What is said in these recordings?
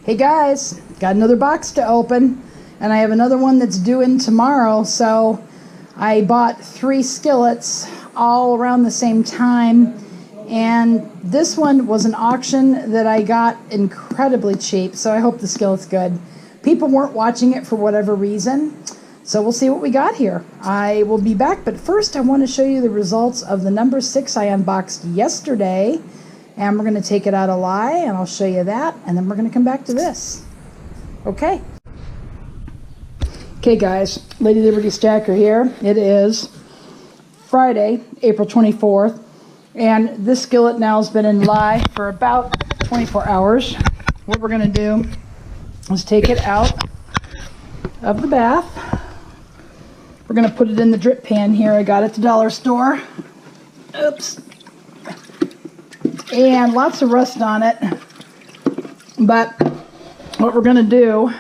Hey guys, got another box to open, and I have another one that's due in tomorrow. So I bought 3 skillets all around the same time, and this one was an auction that I got incredibly cheap, so I hope the skillet's good. People weren't watching it for whatever reason, so we'll see what we got here. I will be back, but first I want to show you the results of the number 6 I unboxed yesterday. And we're going to take it out alive, and I'll show you that, and then we're going to come back to this. Okay. Okay, guys, LadyLibertyStacker here. It is Friday, April 24th, and this skillet now has been in live for about 24 hours. What we're going to do is take it out of the bath. We're going to put it in the drip pan here. I got it at the dollar store. Oops. And lots of rust on it, but what we're going to do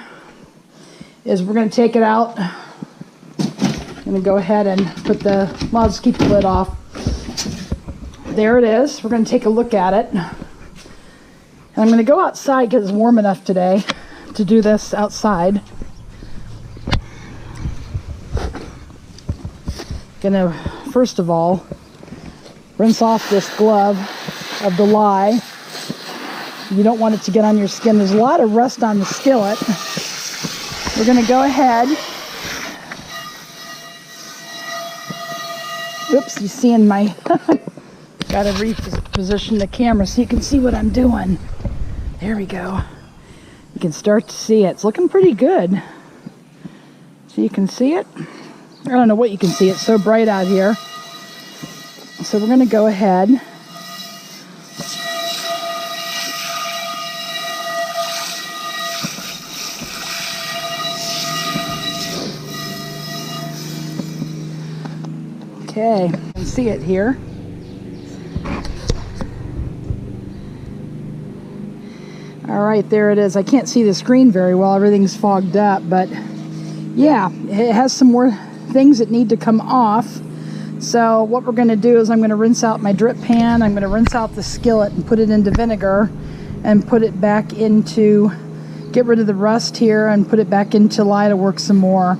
is we're going to take it out. I'm going to go ahead and put the, well, I'll just keep the lid off. There it is. We're going to take a look at it. And I'm going to go outside because it's warm enough today to do this outside. Going to, first of all, rinse off this glove of the lye. You don't want it to get on your skin. There's a lot of rust on the skillet. We're going to go ahead. Oops, you seeing my... Got to reposition the camera so you can see what I'm doing. There we go. You can start to see it. It's looking pretty good. So you can see it. I don't know what you can see. It's so bright out here. So we're going to go ahead. Okay, you can see it here. All right, there it is. I can't see the screen very well. Everything's fogged up, but yeah, it has some more things that need to come off. So what we're going to do is I'm going to rinse out my drip pan. I'm going to rinse out the skillet and put it into vinegar and put it back into, get rid of the rust here and put it back into lye to work some more.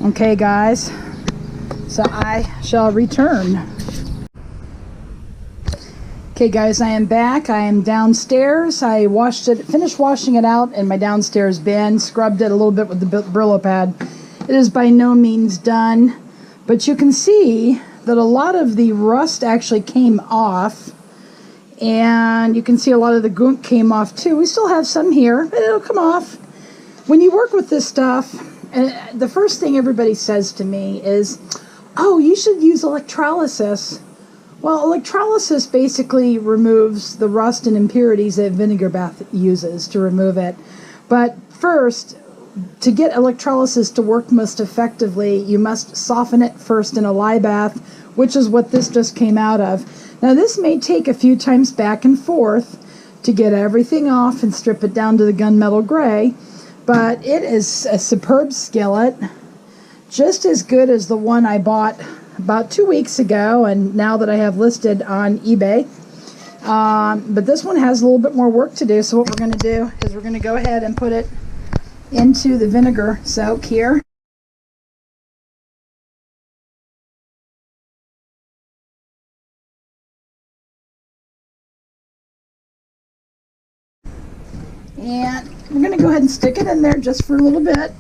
Okay, guys. So I shall return. Okay guys, I am back. I am downstairs. I washed it, finished washing it out in my downstairs bin, scrubbed it a little bit with the Brillo pad. It is by no means done, but you can see that a lot of the rust actually came off, and you can see a lot of the gunk came off too. We still have some here, but it'll come off. When you work with this stuff, and the first thing everybody says to me is, oh, you should use electrolysis. Well, electrolysis basically removes the rust and impurities that vinegar bath uses to remove it. But first, to get electrolysis to work most effectively, you must soften it first in a lye bath, which is what this just came out of. Now, this may take a few times back and forth to get everything off and strip it down to the gunmetal gray, but it is a superb skillet. Just as good as the one I bought about 2 weeks ago, and now that I have listed on eBay. But this one has a little bit more work to do, so what we're going to do is we're going to go ahead and put it into the vinegar soak here. And we're going to go ahead and stick it in there just for a little bit.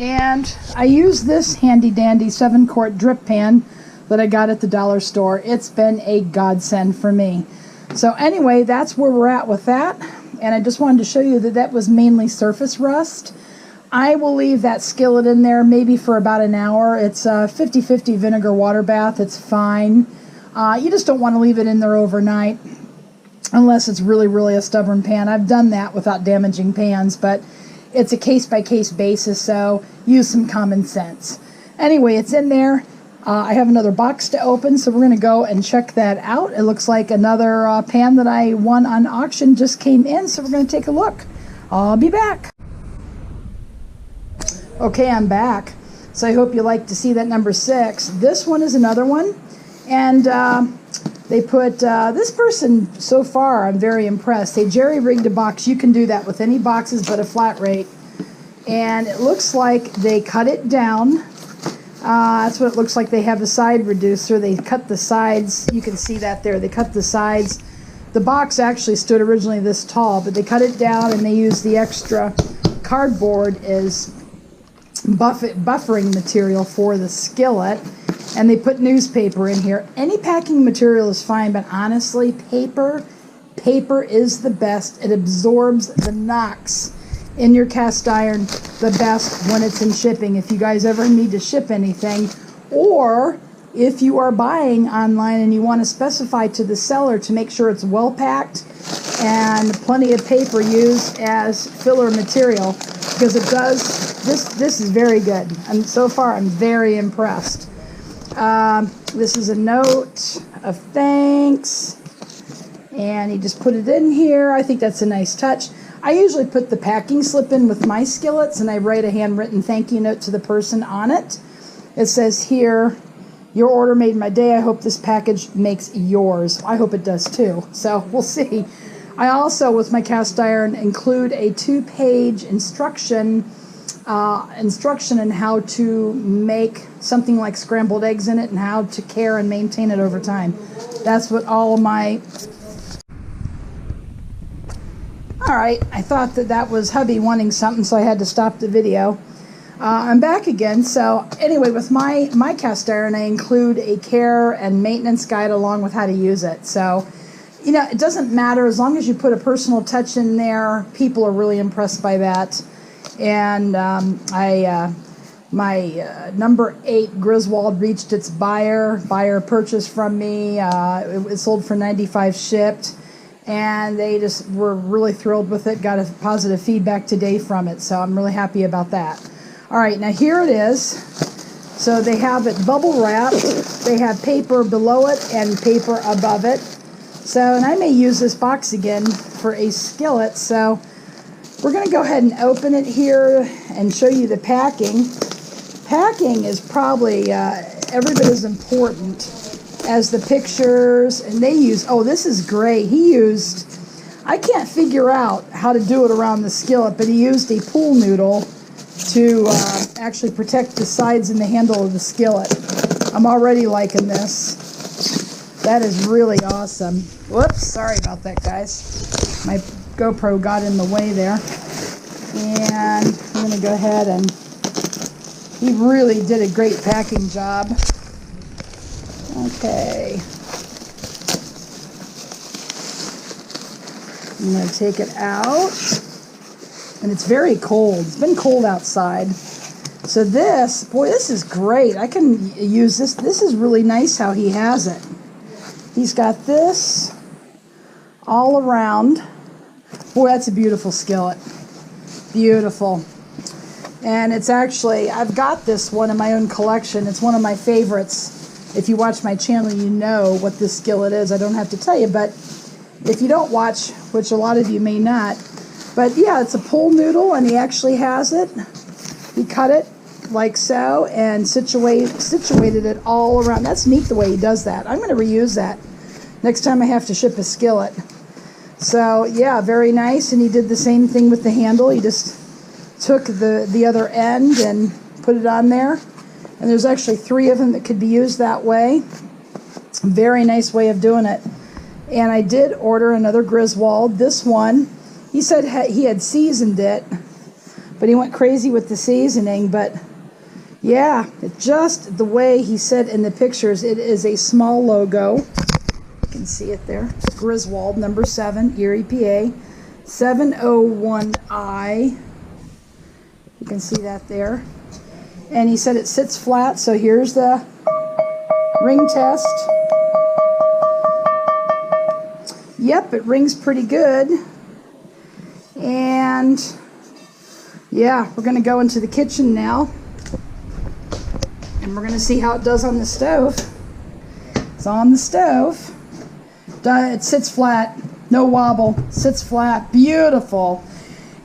And I use this handy dandy 7-quart drip pan that I got at the dollar store. It's been a godsend for me. So anyway, that's where we're at with that. And I just wanted to show you that that was mainly surface rust. I will leave that skillet in there maybe for about an hour. It's a 50-50 vinegar water bath. It's fine. You just don't want to leave it in there overnight unless it's really, really a stubborn pan. I've done that without damaging pans, but it's a case-by-case basis, so use some common sense. Anyway, it's in there. I have another box to open, so we're going to go and check that out. It looks like another pan that I won on auction just came in, so we're going to take a look. I'll be back. Okay, I'm back. So I hope you like to see that number 6. This one is another one, and They put, this person, so far, I'm very impressed. They jerry-rigged a box. You can do that with any boxes but a flat rate. And it looks like they cut it down. That's what it looks like. They have a side reducer. They cut the sides. You can see that there. They cut the sides. The box actually stood originally this tall, but they cut it down and they used the extra cardboard as buffering material for the skillet. And they put newspaper in here. Any packing material is fine, but honestly, paper is the best. It absorbs the knocks in your cast iron the best when it's in shipping. If you guys ever need to ship anything, or if you are buying online and you want to specify to the seller to make sure it's well packed and plenty of paper used as filler material, because it does, this is very good. And so far I'm very impressed. This is a note of thanks, and he just put it in here. I think that's a nice touch. I usually put the packing slip in with my skillets, and I write a handwritten thank you note to the person on it. It says here, your order made my day. I hope this package makes yours. I hope it does too. So we'll see. I also, with my cast iron, include a 2-page instruction in how to make something like scrambled eggs in it and how to care and maintain it over time. That's what all of my... Alright, I thought that was hubby wanting something, so I had to stop the video. I'm back again. So anyway, with my cast iron, I include a care and maintenance guide along with how to use it. So, you know, it doesn't matter as long as you put a personal touch in there. People are really impressed by that. And my number 8 Griswold reached its buyer. Buyer purchased from me. It was sold for $95 shipped. And they just were really thrilled with it. Got a positive feedback today from it. So I'm really happy about that. All right, now here it is. So they have it bubble wrapped. They have paper below it and paper above it. So, and I may use this box again for a skillet. So we're going to go ahead and open it here and show you the packing. Packing is probably every bit as important as the pictures. And they use, oh, this is great. He used, I can't figure out how to do it around the skillet, but he used a pool noodle to actually protect the sides and the handle of the skillet. I'm already liking this. That is really awesome. Whoops, sorry about that, guys. My GoPro got in the way there. And I'm going to go ahead and... He really did a great packing job. Okay. I'm going to take it out. And it's very cold. It's been cold outside. So this, boy, this is great. I can use this. This is really nice how he has it. He's got this all around. Boy, that's a beautiful skillet. Beautiful. And it's actually, I've got this one in my own collection. It's one of my favorites. If you watch my channel, you know what this skillet is. I don't have to tell you, but if you don't watch, which a lot of you may not, but yeah, it's a pool noodle, and he actually has it. He cut it like so and situated it all around. That's neat the way he does that. I'm going to reuse that next time I have to ship a skillet. So yeah, very nice. And he did the same thing with the handle. He just took the other end and put it on there. And there's actually 3 of them that could be used that way. Very nice way of doing it. And I did order another Griswold. This one, he said he had seasoned it, but he went crazy with the seasoning. But yeah, just the way he said in the pictures, it is a small logo. You can see it there. Griswold, number 7, Erie, PA, 701I. You can see that there. And he said it sits flat, so here's the ring test. Yep, it rings pretty good. And yeah, we're going to go into the kitchen now. And we're going to see how it does on the stove. It's on the stove. It sits flat. No wobble. Sits flat. Beautiful.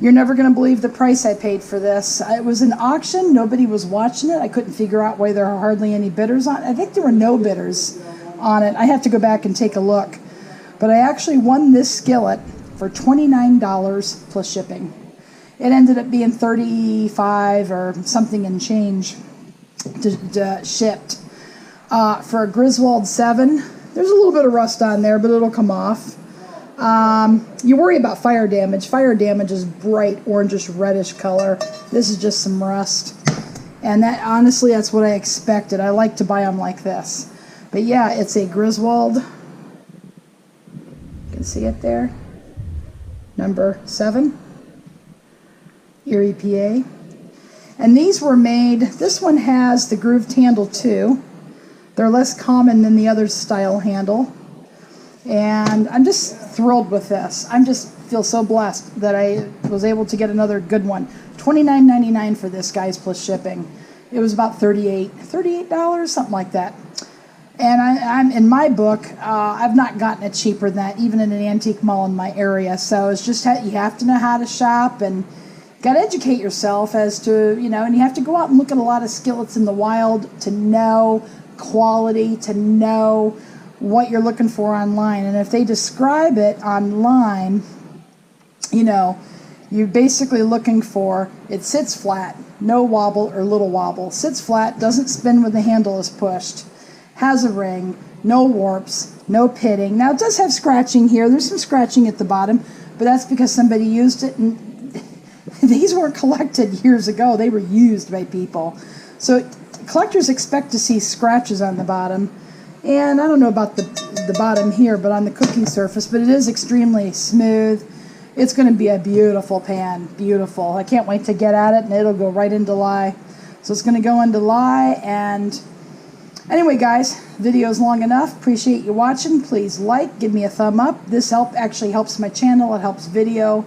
You're never going to believe the price I paid for this. It was an auction. Nobody was watching it. I couldn't figure out why there are hardly any bidders on it. I think there were no bidders on it. I have to go back and take a look. But I actually won this skillet for $29 plus shipping. It ended up being $35 or something and change shipped. For a Griswold 7, there's a little bit of rust on there, but it'll come off. You worry about fire damage. Fire damage is bright orangish reddish color. This is just some rust. And that, honestly, that's what I expected. I like to buy them like this. But yeah, it's a Griswold. You can see it there. Number 7. Erie, PA. And these were made, this one has the grooved handle too. They're less common than the other style handle. And I'm just thrilled with this. I just feel so blessed that I was able to get another good one. $29.99 for this, guys, plus shipping. It was about $38, something like that. And I'm in my book, I've not gotten it cheaper than that, even in an antique mall in my area. So it's just, you have to know how to shop and got to educate yourself as to, you know, and you have to go out and look at a lot of skillets in the wild to know quality, to know what you're looking for online. And if they describe it online, you know, you're basically looking for, it sits flat, no wobble or little wobble, sits flat, doesn't spin when the handle is pushed, has a ring, no warps, no pitting. Now it does have scratching here. There's some scratching at the bottom, but that's because somebody used it, and these weren't collected years ago. They were used by people. So collectors expect to see scratches on the bottom. And I don't know about the bottom here, but on the cooking surface, but it is extremely smooth. It's going to be a beautiful pan. Beautiful. I can't wait to get at it, and it'll go right into lye. So it's going to go into lye. And anyway, guys, video's long enough. Appreciate you watching. Please like, give me a thumb up. This actually helps my channel. It helps video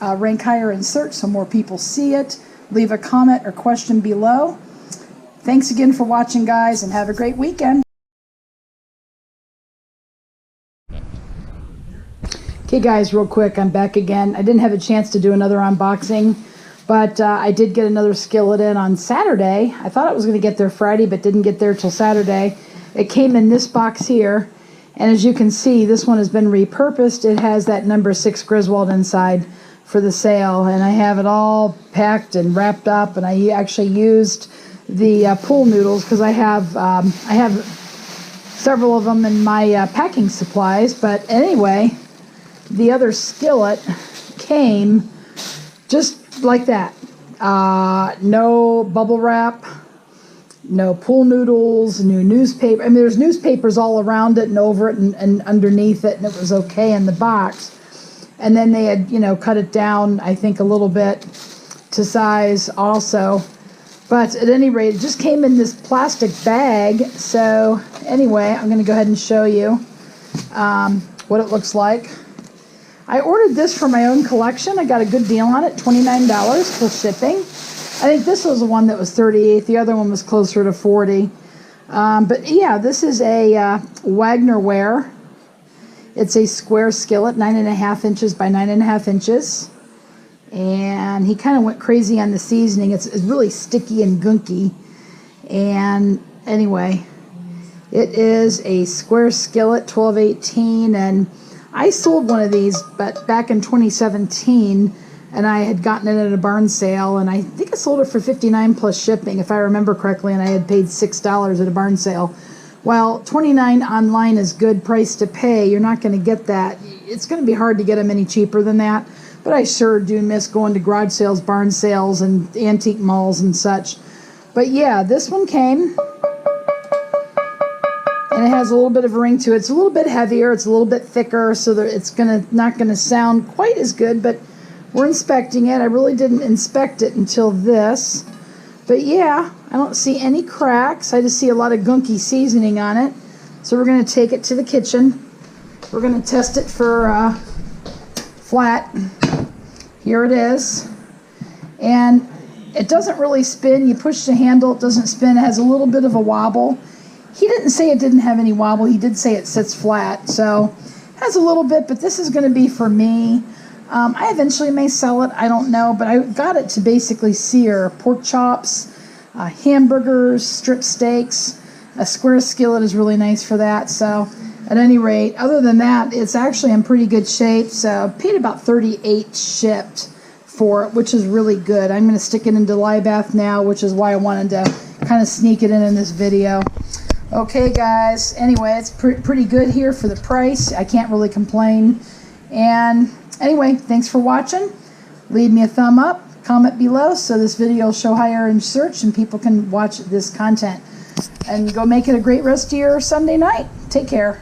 rank higher in search so more people see it. Leave a comment or question below. Thanks again for watching, guys, and have a great weekend. Okay, guys, real quick, I'm back again. I didn't have a chance to do another unboxing, but I did get another skillet in on Saturday. I thought it was going to get there Friday, but didn't get there till Saturday. It came in this box here, and as you can see, this one has been repurposed. It has that number 6 Griswold inside for the sale, and I have it all packed and wrapped up, and I actually used the pool noodles because I have several of them in my packing supplies. But anyway, the other skillet came just like that. No bubble wrap, no pool noodles, new newspaper. I mean, there's newspapers all around it and over it and underneath it, and it was okay in the box. And then they had, you know, cut it down, I think, a little bit to size also. But at any rate, it just came in this plastic bag. So anyway, I'm going to go ahead and show you what it looks like. I ordered this for my own collection. I got a good deal on it, $29 plus shipping. I think this was the one that was $38. The other one was closer to $40. But yeah, this is a Wagner ware. It's a square skillet, 9.5 inches by 9.5 inches. And he kind of went crazy on the seasoning. It's really sticky and gunky. And anyway, it is a square skillet, 1218. And I sold one of these but back in 2017, and I had gotten it at a barn sale, and I think I sold it for $59 plus shipping, if I remember correctly, and I had paid $6 at a barn sale. Well, $29 online is good price to pay. You're not going to get that. It's going to be hard to get them any cheaper than that, but I sure do miss going to garage sales, barn sales, and antique malls and such. But yeah, this one came, and it has a little bit of a ring to it. It's a little bit heavier. It's a little bit thicker, so that it's not going to sound quite as good, but we're inspecting it. I really didn't inspect it until this. But yeah, I don't see any cracks. I just see a lot of gunky seasoning on it. So we're going to take it to the kitchen. We're going to test it for flat. Here it is. And it doesn't really spin. You push the handle, it doesn't spin. It has a little bit of a wobble. He didn't say it didn't have any wobble. He did say it sits flat. So it has a little bit, but this is going to be for me. I eventually may sell it. I don't know, but I got it to basically sear pork chops, hamburgers, strip steaks. A square skillet is really nice for that. So at any rate, other than that, it's actually in pretty good shape. So I paid about $38 shipped for it, which is really good. I'm going to stick it into lye bath now, which is why I wanted to kind of sneak it in this video. Okay, guys. Anyway, it's pretty good here for the price. I can't really complain. And anyway, thanks for watching. Leave me a thumb up, comment below, so this video will show higher in search and people can watch this content. And go make it a great rest of your Sunday night. Take care.